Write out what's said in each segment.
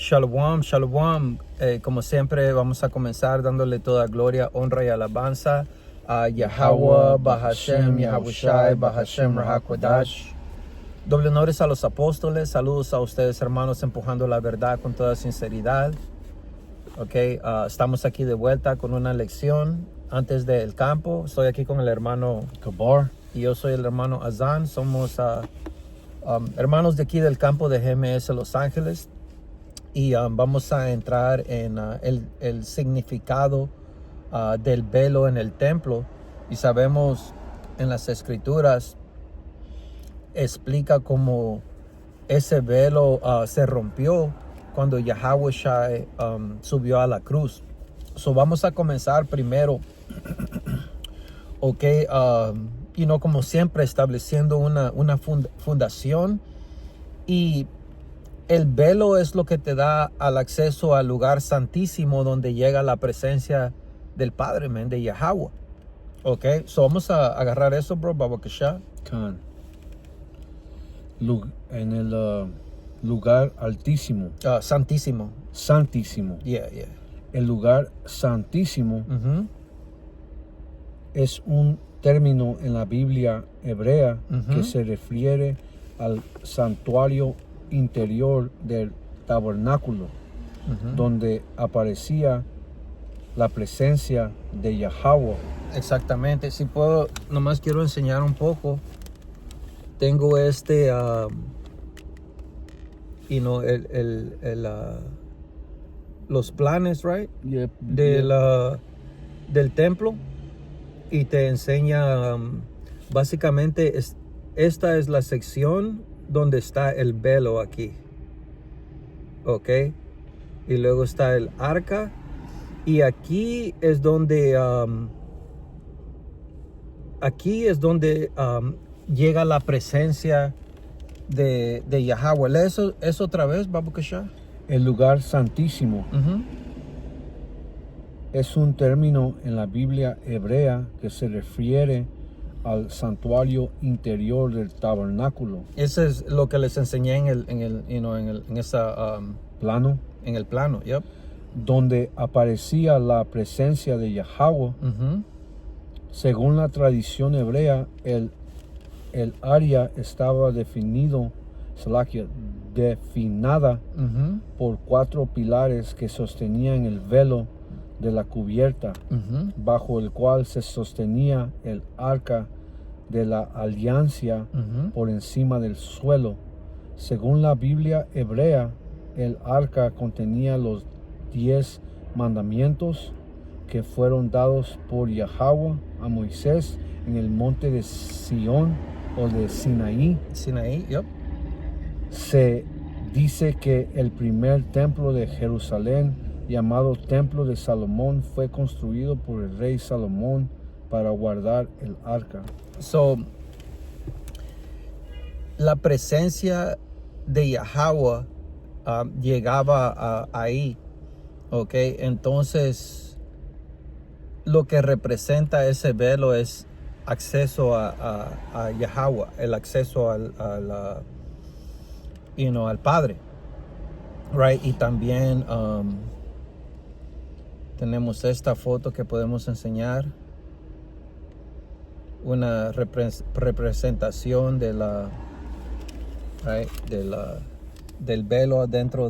Shalom, shalom. Como siempre, vamos a comenzar dándole toda gloria, honra y alabanza a Yahweh, Bahashem, Yahushai, Bahashem, Rahakwadash. Doble honores a los apóstoles. Saludos a ustedes, hermanos, empujando la verdad con toda sinceridad. Estamos aquí de vuelta con una lección antes del campo. Estoy aquí con el hermano Kabar. Y yo soy el hermano Azan. Somos hermanos de aquí del campo de GMS Los Ángeles. Y vamos a entrar en el significado del velo en el templo. Y sabemos en las escrituras, explica cómo ese velo se rompió cuando Yahweh Shai subió a la cruz. Vamos a comenzar primero, como siempre, estableciendo una fundación. Y el velo es lo que te da al acceso al lugar santísimo donde llega la presencia del Padre, de Yahweh. Vamos a agarrar eso, bro, Babakasha. Khan. En el lugar altísimo. Santísimo. Santísimo. Yeah. El lugar santísimo Uh-huh. es un término en la Biblia hebrea Uh-huh. que se refiere al santuario interior del tabernáculo, Uh-huh. donde aparecía la presencia de Yahweh. Exactamente. Si puedo, nomás quiero enseñar un poco. Tengo los planes, right? Yep. Del templo, y te enseña básicamente esta es la sección donde está el velo aquí, y luego está el arca, y aquí es donde llega la presencia de Yahweh. ¿Lee eso otra vez, Babukasha? El lugar santísimo Uh-huh. es un término en la Biblia hebrea que se refiere al santuario interior del tabernáculo. Eso es lo que les enseñé en el plano, yep. Donde aparecía la presencia de Yahweh. Uh-huh. Según la tradición hebrea, el área estaba definida Uh-huh. por 4 pilares que sostenían el velo de la cubierta, Uh-huh. bajo el cual se sostenía el arca de la alianza Uh-huh. por encima del suelo. Según la Biblia hebrea, el arca contenía los 10 mandamientos que fueron dados por Yahweh a Moisés en el monte de Sión o de Sinaí. Sinaí, yep. Se dice que el primer templo de Jerusalén, llamado Templo de Salomón, fue construido por el rey Salomón para guardar el arca. La presencia de Yahweh llegaba ahí, entonces lo que representa ese velo es acceso a Yahweh, el acceso al Padre, right? Y también tenemos esta foto que podemos enseñar, una representación de del velo adentro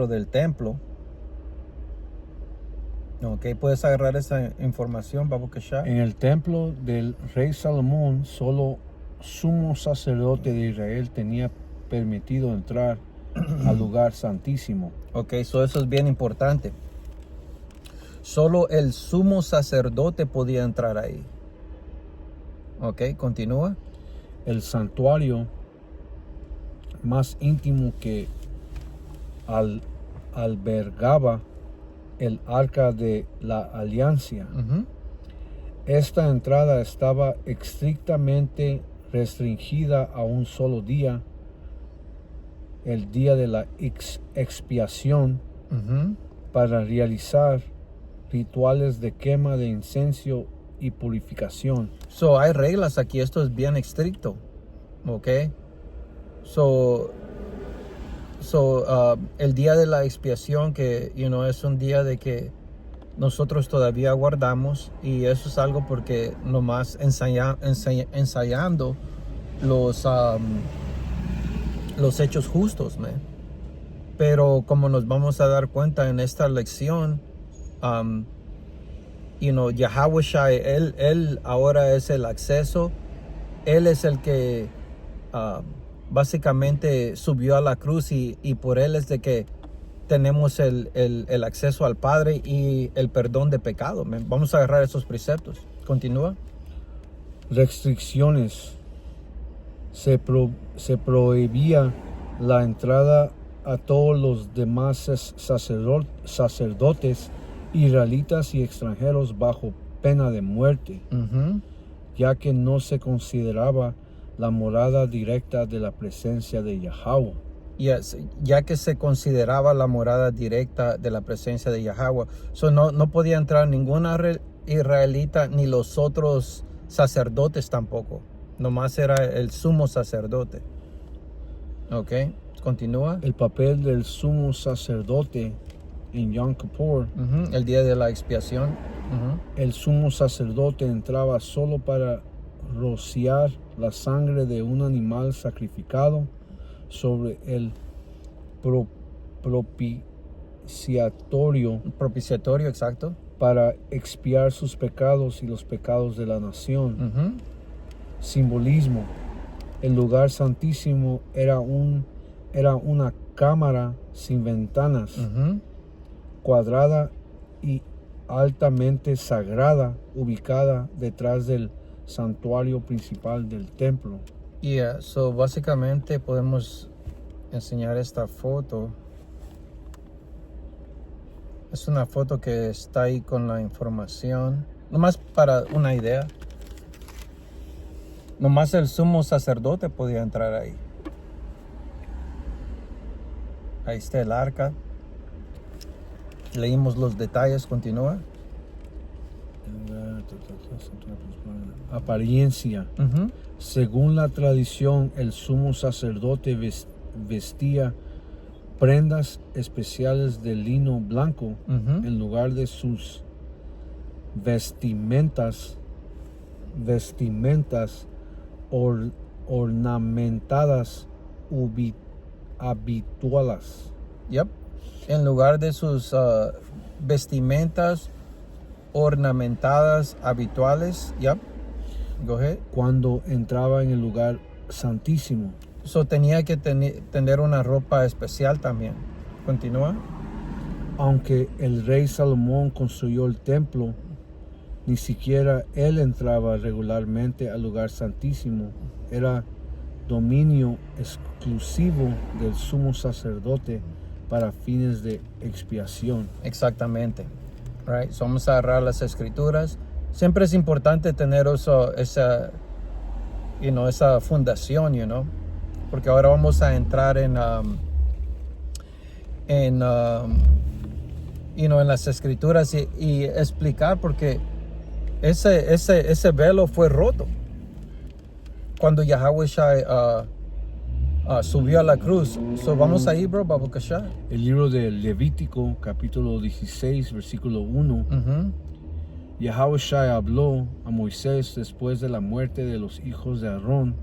del templo. Puedes agarrar esa información, Babukasha. En el templo del rey Salomón, solo sumo sacerdote de Israel tenía permitido entrar al lugar santísimo. Eso es bien importante. Solo el sumo sacerdote podía entrar ahí. Continúa. El santuario más íntimo que albergaba el arca de la alianza. Uh-huh. Esta entrada estaba estrictamente restringida a un solo día, el día de la expiación, Uh-huh. para realizar rituales de quema de incienso y purificación. Hay reglas aquí, esto es bien estricto. El día de la expiación, que es un día de que nosotros todavía guardamos, y eso es algo porque nomás ensayando los hechos justos, man. Pero como nos vamos a dar cuenta en esta lección, Yahweh Shai, él ahora es el acceso. Él es el que básicamente subió a la cruz, y por él es de que tenemos el acceso al Padre y el perdón de pecado. Vamos a agarrar esos preceptos. Continúa. Restricciones. Se prohibía la entrada a todos los demás sacerdotes israelitas y extranjeros bajo pena de muerte, ya que no se consideraba la morada directa de la presencia de Yahweh. Yes, ya que se consideraba la morada directa de la presencia de Yahweh. No podía entrar ninguna israelita ni los otros sacerdotes tampoco. Nomás era el sumo sacerdote. Ok, continúa. El papel del sumo sacerdote en Yom Kippur, el día de la expiación. El sumo sacerdote entraba solo para rociar la sangre de un animal sacrificado sobre el propiciatorio. Propiciatorio, exacto. Para expiar sus pecados y los pecados de la nación. Simbolismo. El lugar santísimo era una cámara sin ventanas, cuadrada y altamente sagrada, ubicada detrás del santuario principal del templo. Básicamente podemos enseñar esta foto. Es una foto que está ahí con la información, nomás para una idea. Nomás el sumo sacerdote podía entrar ahí. Ahí está el arca. Leímos los detalles. Continúa. Apariencia. Según la tradición, el sumo sacerdote vestía prendas especiales de lino blanco en lugar de sus vestimentas ornamentadas habituales. En lugar de sus vestimentas ornamentadas habituales. Go ahead. Cuando entraba en el lugar santísimo. Tenía que tener una ropa especial también. Continúa. Aunque el rey Salomón construyó el templo, ni siquiera él entraba regularmente al lugar santísimo. Era dominio exclusivo del sumo sacerdote para fines de expiación. Exactamente. Right. Vamos a agarrar las escrituras. Siempre es importante tener esa fundación, porque ahora vamos a entrar en las escrituras y explicar porque ese velo fue roto cuando Yahweh Shai subió a la cruz. Vamos ahí, bro, Babu Kasha. El libro de Levítico, capítulo 16, versículo 1. Yahweh Shai habló a Moisés después de la muerte de los hijos de Aarón,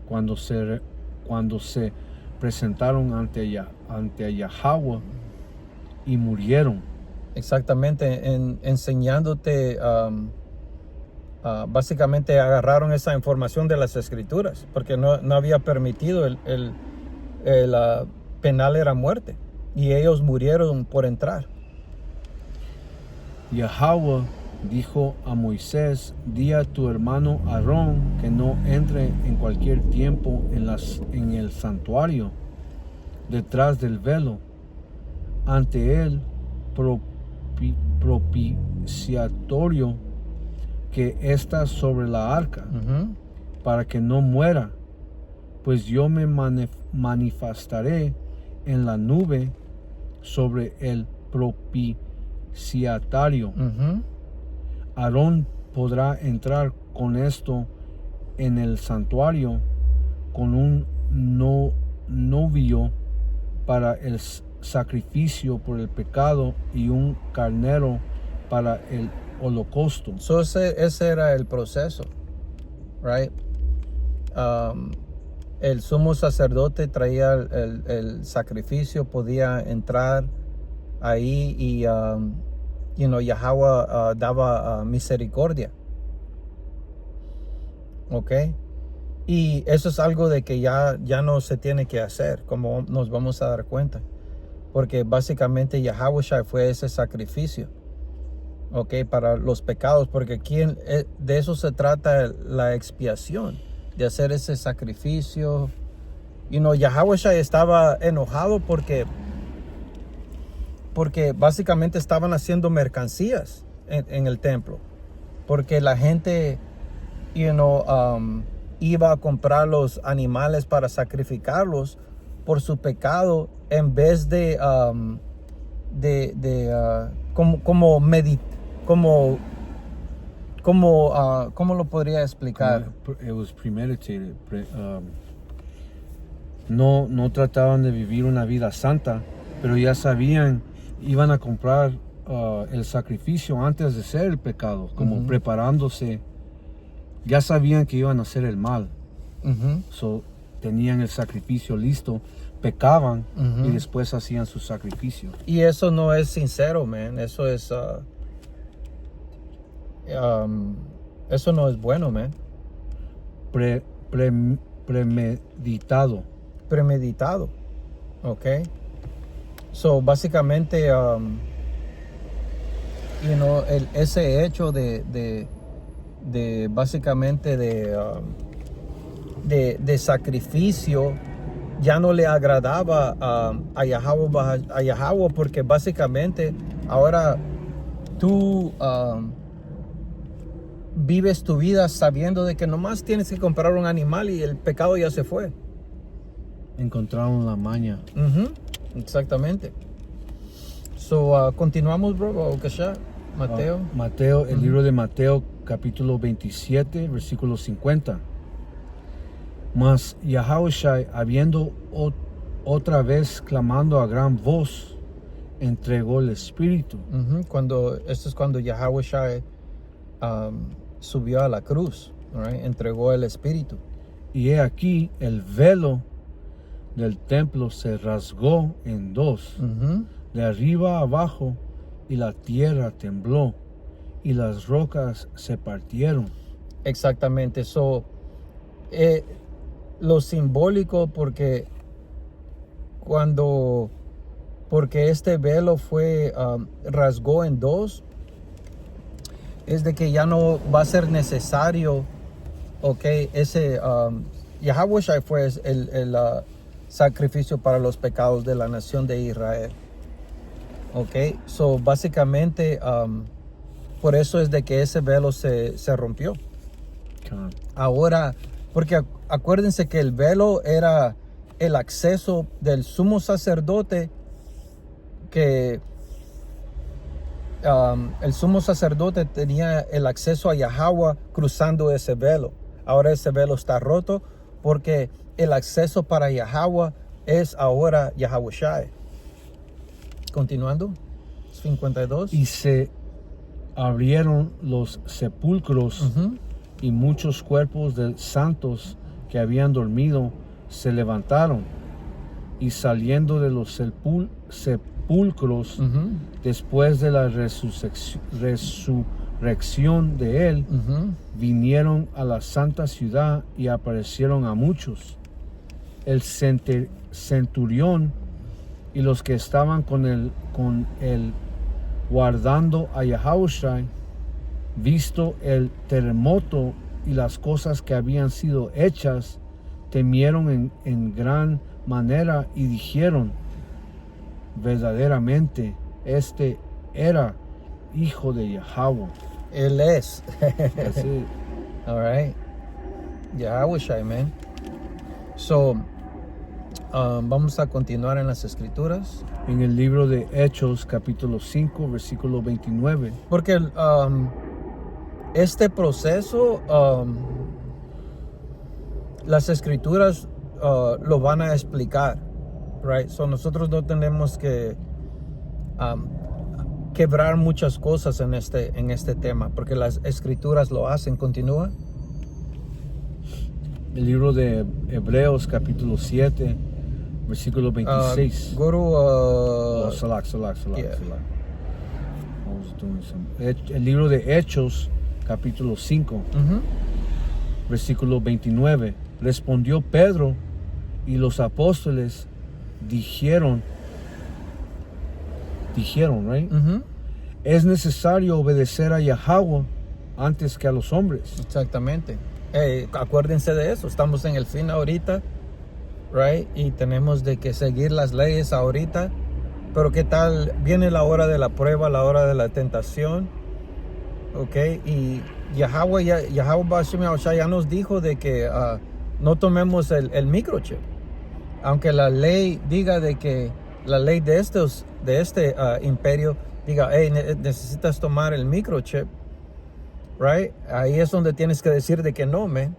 cuando se presentaron ante Yahweh y murieron. Exactamente, enseñándote, básicamente agarraron esa información de las escrituras, porque no había permitido el penal era muerte, y ellos murieron por entrar. Yahweh dijo a Moisés: di a tu hermano Aarón que no entre en cualquier tiempo en el santuario, detrás del velo, ante el propiciatorio que está sobre la arca, para que no muera, pues yo me manifestaré en la nube sobre el propiciatario. Aarón podrá entrar con esto en el santuario con un novio para el sacrificio por el pecado y un carnero para el holocausto. So ese era el proceso, right? El sumo sacerdote traía el sacrificio, podía entrar ahí y Yahweh daba misericordia. ¿Ok? Y eso es algo de que ya no se tiene que hacer, como nos vamos a dar cuenta. Porque básicamente Yahweh fue ese sacrificio, ¿ok? Para los pecados, porque de eso se trata la expiación, de hacer ese sacrificio. Yahweh estaba enojado porque básicamente estaban haciendo mercancías en el templo. Porque la gente, iba a comprar los animales para sacrificarlos por su pecado en vez de ¿cómo lo podría explicar? It was premeditated. No trataban de vivir una vida santa, pero ya sabían, iban a comprar el sacrificio antes de hacer el pecado, como preparándose. Ya sabían que iban a hacer el mal. So, tenían el sacrificio listo, pecaban y después hacían su sacrificio. Y eso no es sincero, man. Eso es eso no es bueno, man. Premeditado. Premeditado. Ok. So, básicamente, ese hecho de básicamente de sacrificio ya no le agradaba a Yahweh, porque básicamente ahora tú vives tu vida sabiendo de que nomás tienes que comprar un animal y el pecado ya se fue. Encontraron la maña. Exactamente. So, continuamos, bro, Mateo. Mateo, el libro de Mateo, capítulo 27, versículo 50. Mas Yahushua, habiendo otra vez clamando a gran voz, entregó el Espíritu. Esto es cuando Yahushua subió a la cruz, right? Entregó el Espíritu. Y he aquí el velo del templo se rasgó en dos, de arriba a abajo, y la tierra tembló, y las rocas se partieron. Exactamente. So, lo simbólico, porque este velo fue rasgó en dos, es de que ya no va a ser necesario, ese Yahweh fue el sacrificio para los pecados de la nación de Israel. So básicamente por eso es de que ese velo se rompió. Ahora, porque acuérdense que el velo era el acceso del sumo sacerdote, que el sumo sacerdote tenía el acceso a Yahweh cruzando ese velo. Ahora ese velo está roto porque el acceso para Yahweh es ahora Yahushua. Continuando, 52. Y se abrieron los sepulcros y muchos cuerpos de santos que habían dormido se levantaron, y saliendo de los sepulcros después de la resurrección de él, vinieron a la santa ciudad y aparecieron a muchos. El centurión y los que estaban con él guardando a Yahushua, visto el terremoto y las cosas que habían sido hechas, temieron en gran manera y dijeron: verdaderamente este era hijo de Yahweh. Él es. Así. All right. Yahushua, man. So, vamos a continuar en las escrituras. En el libro de Hechos, capítulo 5, versículo 29. Porque este proceso, las escrituras lo van a explicar. right? So nosotros no tenemos que quebrar muchas cosas en este tema, porque las escrituras lo hacen. Continúa. El libro de Hebreos capítulo 7, versículo 26. Go to, Salak. yeah. El libro de Hechos capítulo 5, Mhm. versículo 29. Respondió Pedro y los apóstoles dijeron, right? Mhm. Es necesario obedecer a Yahweh antes que a los hombres. Exactamente. Acuérdense de eso. Estamos en el fin ahorita, right? Y tenemos de que seguir las leyes ahorita. Pero qué tal, viene la hora de la prueba, la hora de la tentación, ¿ok? Y Yahweh Bashim Yahushua ya nos dijo de que no tomemos el microchip. Aunque la ley diga de que, la ley de este imperio diga, hey, necesitas tomar el microchip, right? Ahí es donde tienes que decir de que no, man.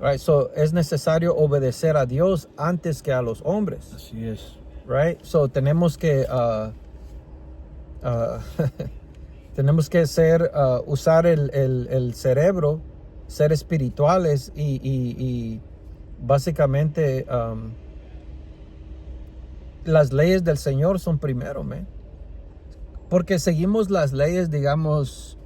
Right? So, es necesario obedecer a Dios antes que a los hombres. Así es. Right? So tenemos que tenemos que usar el cerebro, ser espirituales y básicamente las leyes del Señor son primero, man. Porque seguimos las leyes, digamos,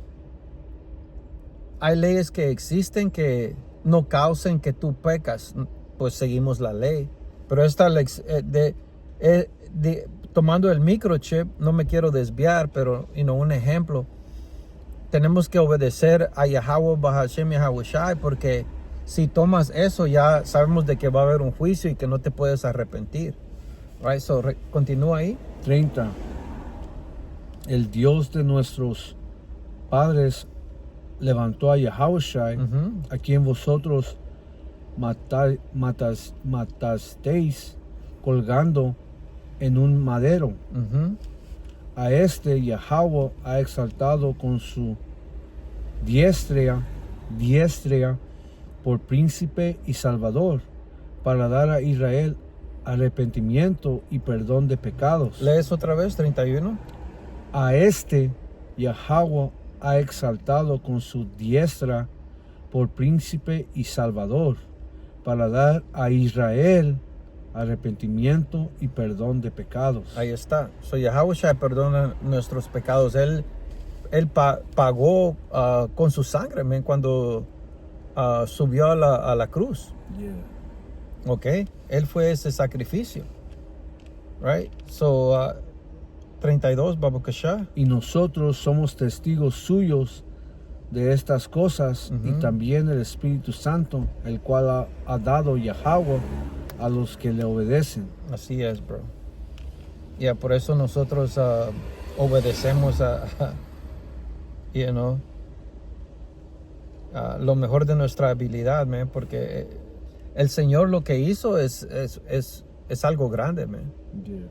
hay leyes que existen que no causen que tú pecas, pues seguimos la ley. Pero esta tomando el microchip, no me quiero desviar, pero un ejemplo, tenemos que obedecer a Yahweh Bahashem Yahushai, porque si tomas eso ya sabemos de que va a haber un juicio y que no te puedes arrepentir. Right? So, continúa ahí. 30. El Dios de nuestros padres levantó a Yahushai, a quien vosotros matasteis colgando en un madero. A este Yahweh ha exaltado con su diestra por príncipe y salvador, para dar a Israel arrepentimiento y perdón de pecados. ¿Lees otra vez? 31. A este Yahweh ha exaltado con su diestra por príncipe y salvador, para dar a Israel arrepentimiento y perdón de pecados. Ahí está. So Yahushua perdona nuestros pecados. Él pagó con su sangre, man, cuando subió a la cruz. Yeah. Ok. Él fue ese sacrificio. Right? So 32, Babakasha. Y nosotros somos testigos suyos de estas cosas, y también el Espíritu Santo, el cual ha dado Yahweh a los que le obedecen. Así es, bro. Ya, por eso nosotros obedecemos lo mejor de nuestra habilidad, man, porque el Señor lo que hizo es algo grande, man. Yeah.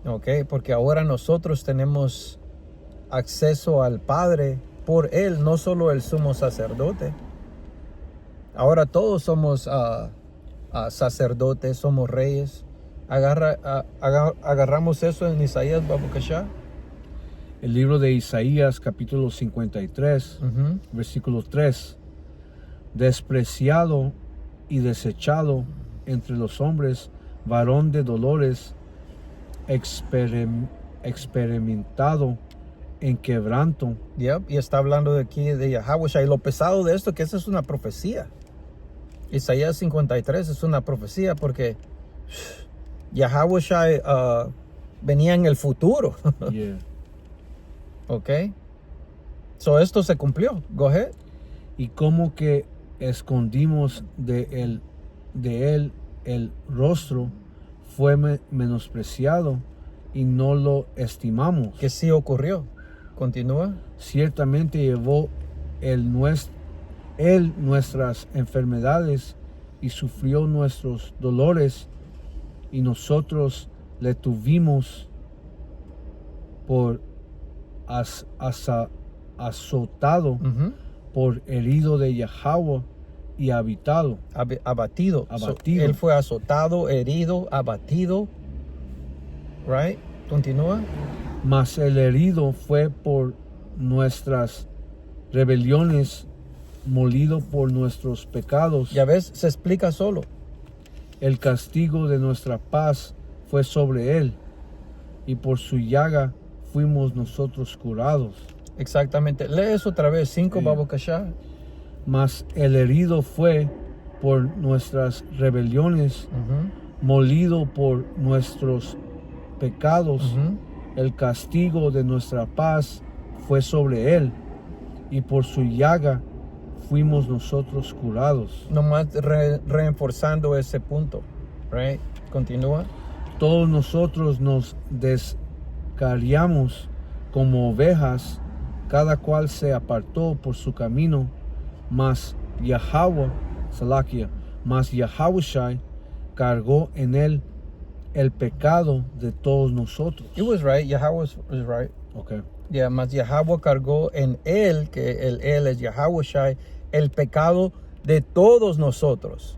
Ok, porque ahora nosotros tenemos acceso al Padre por Él, no solo el sumo sacerdote. Ahora todos somos sacerdotes, somos reyes. Agarramos eso en Isaías, Babukasha. El libro de Isaías, capítulo 53, versículo 3. Despreciado y desechado entre los hombres, varón de dolores, experimentado en quebranto. Yep, y está hablando de aquí de Yahweh. Y lo pesado de esto, que esa es una profecía. Isaías 53 es una profecía porque Yahweh venía en el futuro. Yeah. Ok. So esto se cumplió. Go ahead. Y como que escondimos de él el rostro, fue menospreciado y no lo estimamos. Que sí ocurrió. Continúa. Ciertamente llevó él nuestras enfermedades y sufrió nuestros dolores, y nosotros le tuvimos por azotado, por herido de Yahweh y habitado. Abatido. Abatido. Él fue azotado, herido, abatido. Right? Continúa. Mas el herido fue por nuestras rebeliones, molido por nuestros pecados. Ya ves, se explica solo. El castigo de nuestra paz fue sobre él, y por su llaga fuimos nosotros curados. Exactamente. Lee eso otra vez. 5 Sí. Babokashá. Mas el herido fue por nuestras rebeliones, molido por nuestros pecados. El castigo de nuestra paz fue sobre él, y por su llaga fuimos nosotros curados. Nomás reforzando ese punto. Right? Continúa. Todos nosotros nos descarriamos como ovejas, cada cual se apartó por su camino, mas Yahawashi cargó en él el pecado de todos nosotros. It was right. Yahweh was right. Okay. Yeah, mas Yahweh cargó en él, que él es Yahawashi, el pecado de todos nosotros.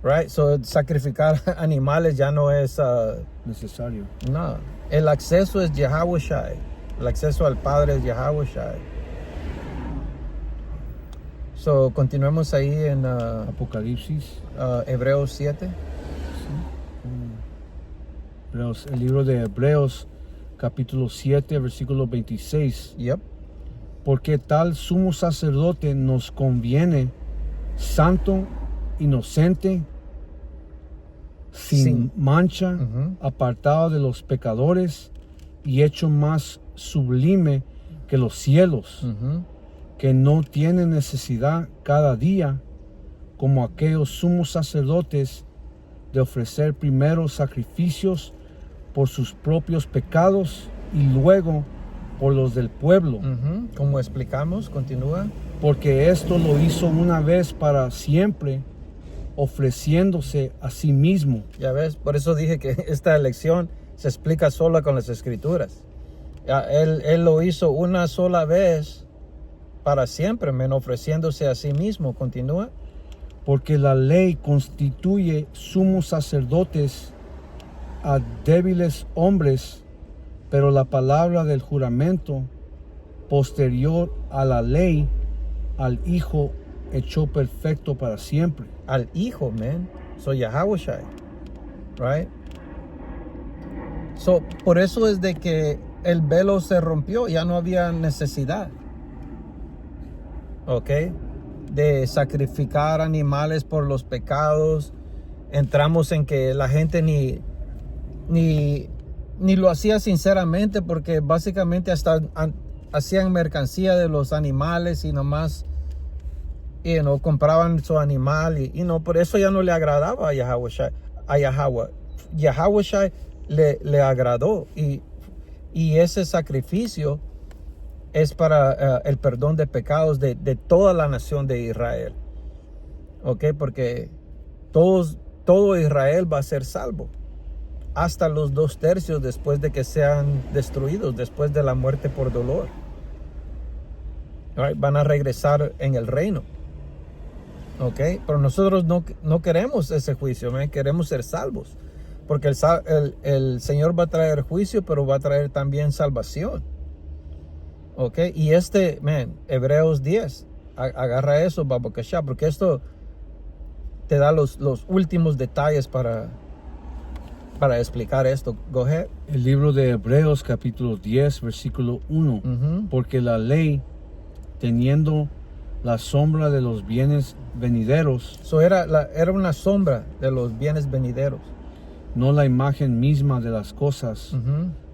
Right? So, sacrificar animales ya no es Necesario. no. El acceso es Yahawashi. El acceso al Padre es Yahawashi. So, continuemos ahí en Apocalipsis. Hebreos 7. El libro de Hebreos, capítulo 7, versículo 26. Yep. Porque tal sumo sacerdote nos conviene, santo, inocente, sin mancha, apartado de los pecadores y hecho más sublime que los cielos, que no tiene necesidad cada día, como aquellos sumos sacerdotes, de ofrecer primero sacrificios por sus propios pecados y luego por los del pueblo. Como explicamos, continúa. Porque esto lo hizo una vez para siempre, ofreciéndose a sí mismo. Ya ves, por eso dije que esta elección se explica sola con las escrituras. Él lo hizo una sola vez para siempre, ofreciéndose a sí mismo. Continúa. Porque la ley constituye sumos sacerdotes a débiles hombres, pero la palabra del juramento posterior a la ley, al Hijo hecho perfecto para siempre. Al Hijo, man. So Yahawashi. Right? So, por eso es de que el velo se rompió, ya no había necesidad. ¿Ok? De sacrificar animales por los pecados. Entramos en que la gente ni lo hacía sinceramente, porque básicamente hasta hacían mercancía de los animales y nomás compraban su animal y por eso ya no le agradaba a Yahawashi. Yahawashi le agradó y ese sacrificio es para el perdón de pecados de toda la nación de Israel. ¿Ok? Porque todo Israel va a ser salvo. Hasta los 2/3 después de que sean destruidos, después de la muerte por dolor. Right? Van a regresar en el reino. ¿Ok? Pero nosotros no queremos ese juicio, queremos ser salvos. Porque el Señor va a traer juicio, pero va a traer también salvación. ¿Ok? Y Hebreos 10, agarra eso, Babokashá, porque esto te da los últimos detalles para explicar esto. Go ahead. El libro de Hebreos capítulo 10 versículo 1. Porque la ley, teniendo la sombra de los bienes venideros, era una sombra de los bienes venideros, no la imagen misma de las cosas,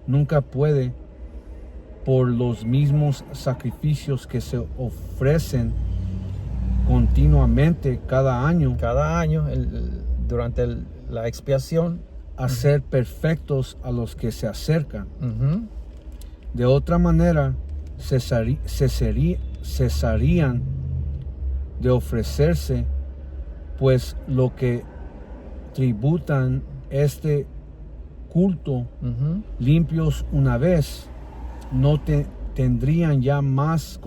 nunca puede, por los mismos sacrificios que se ofrecen continuamente cada año, durante la expiación, hacer perfectos a los que se acercan. De otra manera, cesarían de ofrecerse, pues lo que tributan este culto, limpios una vez, no tendrían ya más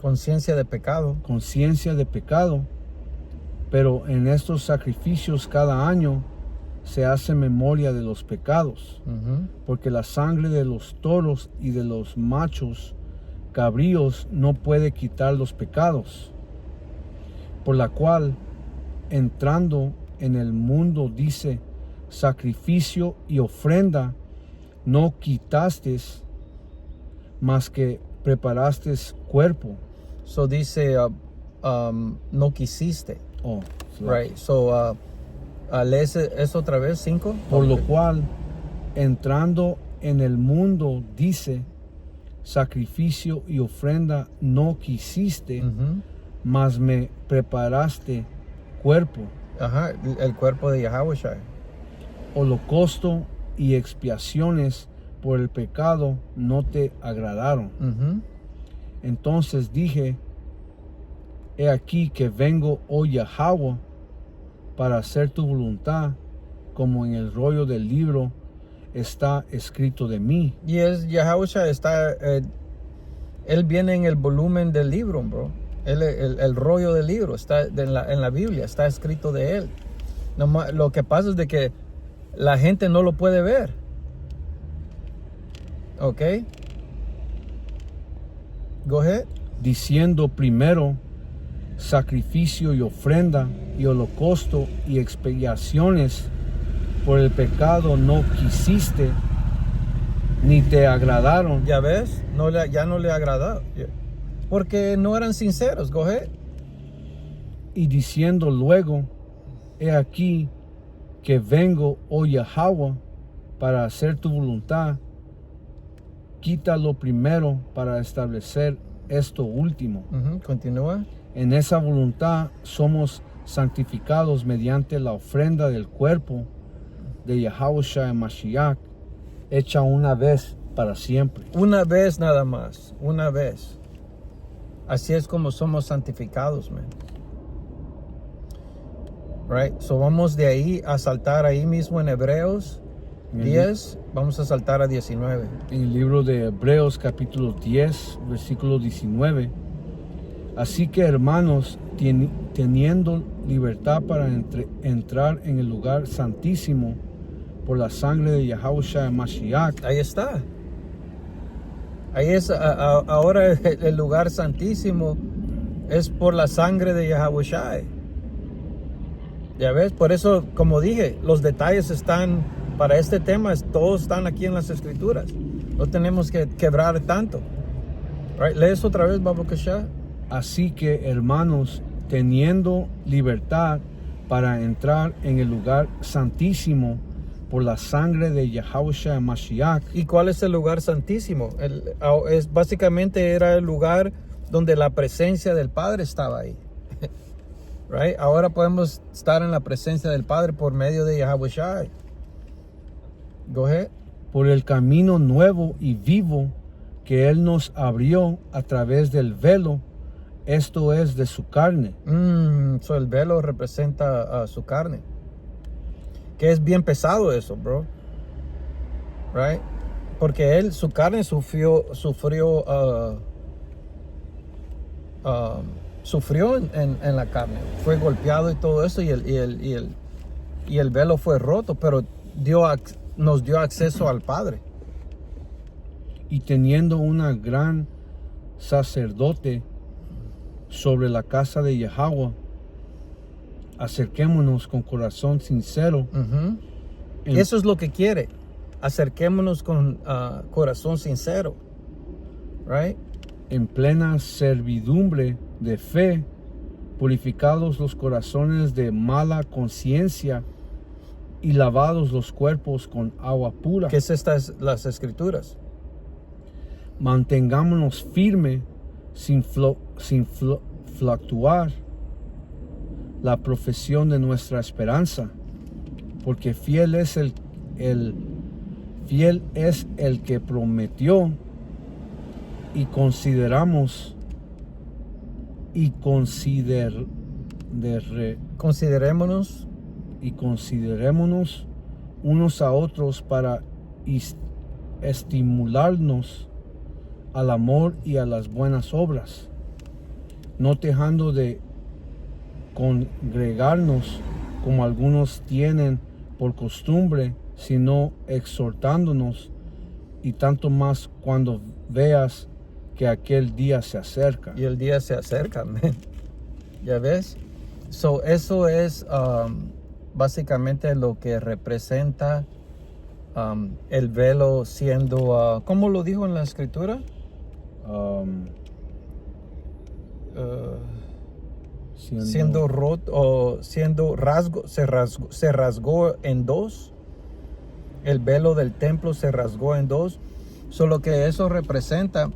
Conciencia de pecado. conciencia de pecado, pero en estos sacrificios cada año se hace memoria de los pecados, Ujú. porque la sangre de los toros y de los machos cabríos no puede quitar los pecados, por la cual, entrando en el mundo, dice, sacrificio y ofrenda no quitaste, mas que preparaste cuerpo. So dice, no quisiste. Oh, Right. So, lees eso otra vez, 5. por lo cual, entrando en el mundo, dice, sacrificio y ofrenda no quisiste, Ujú. mas me preparaste cuerpo, Ajá, el cuerpo de Yahushua. holocausto y expiaciones por el pecado no te agradaron. Ujú. Entonces dije, he aquí que vengo, oh Yahweh, para hacer tu voluntad, como en el rollo del libro está escrito de mí. Y es Yahushua está, él viene en el volumen del libro, bro. El rollo del libro está en la Biblia, está escrito de él. Lo que pasa es de que la gente no lo puede ver. ¿Ok? Go ahead. Diciendo primero, sacrificio y ofrenda y holocausto y expiaciones por el pecado no quisiste, ni te agradaron. Ya ves, ya no le agradó. Porque no eran sinceros. Go ahead. Y diciendo luego, he aquí que vengo, oh Yahweh, para hacer tu voluntad, quítalo primero para establecer esto último. Ujú, continúa. En esa voluntad somos santificados mediante la ofrenda del cuerpo de Yahushua Mashiach, hecha una vez para siempre. Una vez nada más. Una vez. Así es como somos santificados, man. Right? So vamos de ahí a saltar ahí mismo en Hebreos 10. Vamos a saltar a 19. En el libro de Hebreos capítulo 10, versículo 19. Así que, hermanos, teniendo libertad para entrar en el lugar santísimo por la sangre de Yahushua Mashiach. Ahí está. Ahí es ahora el lugar santísimo es por la sangre de Yahushua. Ya ves, por eso, como dije, los detalles están para este tema, todos están aquí en las escrituras. No tenemos que quebrar tanto. Right? ¿Lees otra vez, Babakashah? Así que, hermanos, teniendo libertad para entrar en el lugar santísimo por la sangre de Yahushua Mashiach. ¿Y cuál es el lugar santísimo? Básicamente era el lugar donde la presencia del Padre estaba ahí. Right? Ahora podemos estar en la presencia del Padre por medio de Yahushua. Go ahead. Por el camino nuevo y vivo que Él nos abrió a través del velo, esto es de su carne. So el velo representa su carne. Que es bien pesado eso, bro. Right? Porque su carne sufrió en la carne. Fue golpeado y todo eso y el velo fue roto, pero nos dio acceso al Padre. Y teniendo una gran sacerdote sobre la casa de Yahweh, acerquémonos con corazón sincero. Uh-huh. Eso es lo que quiere. Acerquémonos con corazón sincero. Right? En plena servidumbre de fe, purificados los corazones de mala conciencia y lavados los cuerpos con agua pura. ¿Qué es las escrituras? Mantengámonos firme sin fluctuar la profesión de nuestra esperanza, porque fiel es el que prometió, y considerémonos unos a otros para estimularnos al amor y a las buenas obras. no dejando de congregarnos como algunos tienen por costumbre, sino exhortándonos, y tanto más cuando veas que aquel día se acerca. Y el día se acerca, man. ¿Ya ves? So, eso es básicamente lo que representa el velo siendo, ¿cómo lo dijo en la escritura? Siendo roto, o siendo se rasgó en dos. El velo del templo se rasgó en dos. Solo que eso representa,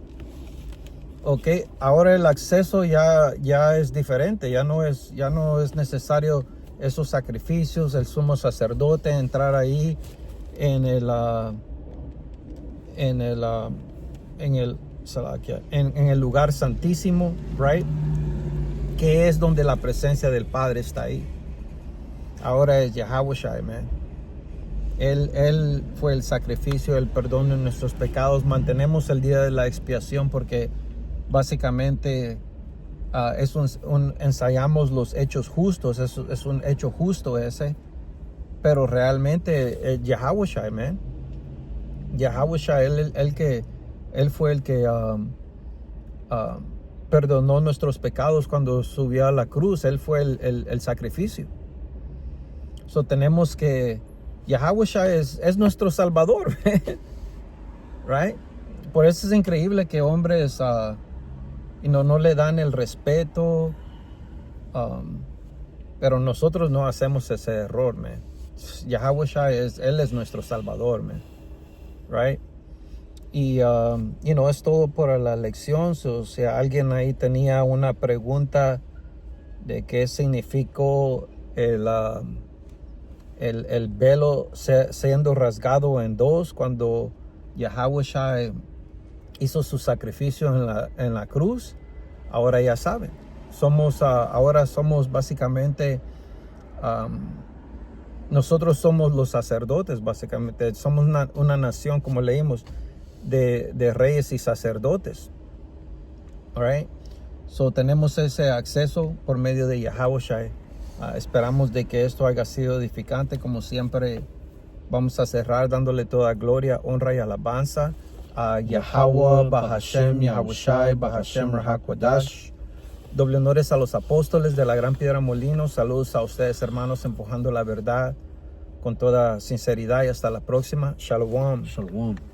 ok, ahora el acceso ya es diferente, ya no es necesario esos sacrificios, el sumo sacerdote entrar ahí en el lugar santísimo, right? Que es donde la presencia del Padre está ahí. Ahora es Yahawashi, man. Él fue el sacrificio, el perdón de nuestros pecados. Mantenemos el día de la expiación porque básicamente ensayamos los hechos justos. Es un hecho justo ese. Pero realmente Yahawashi, man. Yahawashi, él fue el que perdonó nuestros pecados cuando subió a la cruz. Él fue el sacrificio. So tenemos que Yahawashi es nuestro Salvador, right? Por eso es increíble que hombres no le dan el respeto, pero nosotros no hacemos ese error, man. Yahawashi él es nuestro Salvador, man, right? Y es todo por la lección. So, si alguien ahí tenía una pregunta de qué significó el velo siendo rasgado en dos cuando Yahawashi hizo su sacrificio en la cruz, ahora ya saben. Ahora somos básicamente, nosotros somos los sacerdotes, básicamente. Somos una nación, como leímos, de reyes y sacerdotes. All right? So tenemos ese acceso por medio de Yahawashi. Esperamos de que esto haya sido edificante. Como siempre, vamos a cerrar dándole toda gloria, honra y alabanza a Yahweh, Bahashem, Yahawashi, Bahashem, Rahakwadash. Doble honores a los apóstoles de la Gran Piedra Molino. Saludos a ustedes, hermanos, empujando la verdad con toda sinceridad. Y hasta la próxima. Shalom. Shalom.